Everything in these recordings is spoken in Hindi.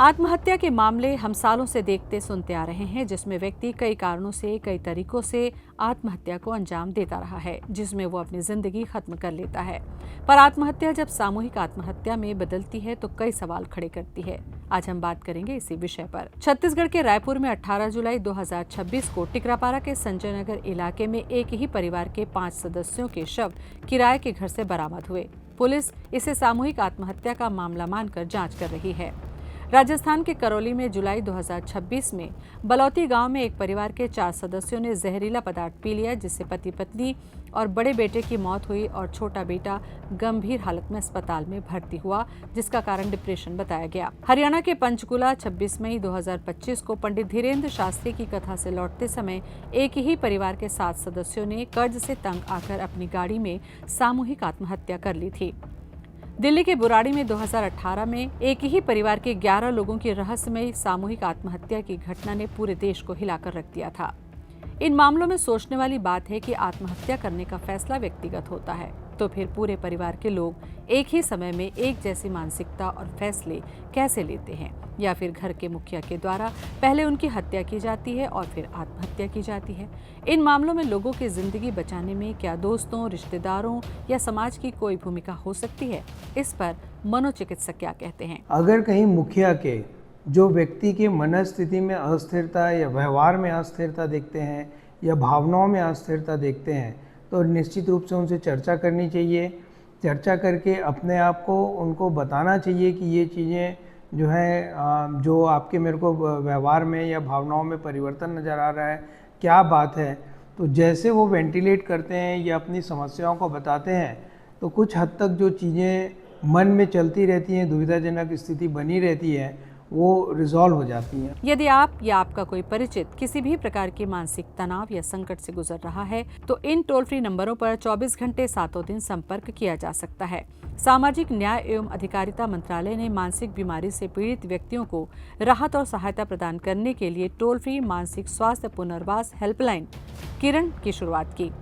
आत्महत्या के मामले हम सालों से देखते सुनते आ रहे हैं, जिसमें व्यक्ति कई कारणों से, कई तरीकों से आत्महत्या को अंजाम देता रहा है, जिसमें वो अपनी जिंदगी खत्म कर लेता है। पर आत्महत्या जब सामूहिक आत्महत्या में बदलती है तो कई सवाल खड़े करती है। आज हम बात करेंगे इसी विषय पर। छत्तीसगढ़ के रायपुर में 18 जुलाई 2026 को टिकरापारा के संजय नगर इलाके में एक ही परिवार के 5 सदस्यों के शव किराए के घर से बरामद हुए। पुलिस इसे सामूहिक आत्महत्या का मामला मानकर जांच कर रही है। राजस्थान के करौली में जुलाई 2026 में बलौती गांव में एक परिवार के 4 सदस्यों ने जहरीला पदार्थ पी लिया, जिससे पति पत्नी और बड़े बेटे की मौत हुई और छोटा बेटा गंभीर हालत में अस्पताल में भर्ती हुआ, जिसका कारण डिप्रेशन बताया गया। हरियाणा के पंचकुला 26 मई 2025 को पंडित धीरेन्द्र शास्त्री की कथा से लौटते समय एक ही परिवार के 7 सदस्यों ने कर्ज से तंग आकर अपनी गाड़ी में सामूहिक आत्महत्या कर ली थी। दिल्ली के बुराड़ी में 2018 में एक ही परिवार के 11 लोगों की रहस्यमयी सामूहिक आत्महत्या की घटना ने पूरे देश को हिलाकर रख दिया था। इन मामलों में सोचने वाली बात है कि आत्महत्या करने का फैसला व्यक्तिगत होता है, तो फिर पूरे परिवार के लोग एक ही समय में एक जैसी मानसिकता और फैसले कैसे लेते हैं, या फिर घर के मुखिया के द्वारा पहले उनकी हत्या की जाती है और फिर आत्महत्या की जाती है। इन मामलों में लोगों की जिंदगी बचाने में क्या दोस्तों, रिश्तेदारों या समाज की कोई भूमिका हो सकती है? इस पर मनोचिकित्सक क्या कहते हैं? अगर कहीं मुखिया के जो व्यक्ति की मनस्थिति में अस्थिरता या व्यवहार में अस्थिरता देखते हैं या भावनाओं में अस्थिरता देखते हैं, तो निश्चित रूप से उनसे चर्चा करनी चाहिए। चर्चा करके अपने आप को उनको बताना चाहिए कि ये चीज़ें जो है जो आपके मेरे को व्यवहार में या भावनाओं में परिवर्तन नज़र आ रहा है, क्या बात है। तो जैसे वो वेंटिलेट करते हैं या अपनी समस्याओं को बताते हैं, तो कुछ हद तक जो चीज़ें मन में चलती रहती हैं, दुविधाजनक स्थिति बनी रहती है, वो रिजॉल्व हो जाती हैं। यदि आप या आपका कोई परिचित किसी भी प्रकार के मानसिक तनाव या संकट से गुजर रहा है, तो इन टोल फ्री नंबरों पर 24 घंटे 7 दिन संपर्क किया जा सकता है। सामाजिक न्याय एवं अधिकारिता मंत्रालय ने मानसिक बीमारी से पीड़ित व्यक्तियों को राहत और सहायता प्रदान करने के लिए टोल फ्री मानसिक स्वास्थ्य पुनर्वास हेल्पलाइन किरण की शुरुआत की।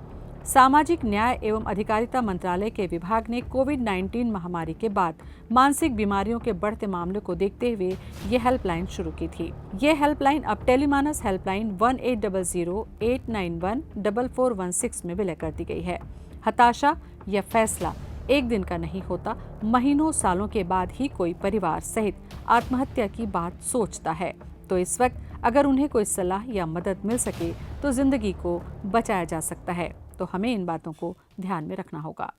सामाजिक न्याय एवं अधिकारिता मंत्रालय के विभाग ने कोविड-19 महामारी के बाद मानसिक बीमारियों के बढ़ते मामलों को देखते हुए ये हेल्पलाइन शुरू की थी। ये हेल्पलाइन अब टेलीमानस हेल्पलाइन 1800-891-4416 में विलय कर दी गई है। हताशा या फैसला एक दिन का नहीं होता, महीनों सालों के बाद ही कोई परिवार सहित आत्महत्या की बात सोचता है। तो इस वक्त अगर उन्हें कोई सलाह या मदद मिल सके तो जिंदगी को बचाया जा सकता है। तो हमें इन बातों को ध्यान में रखना होगा।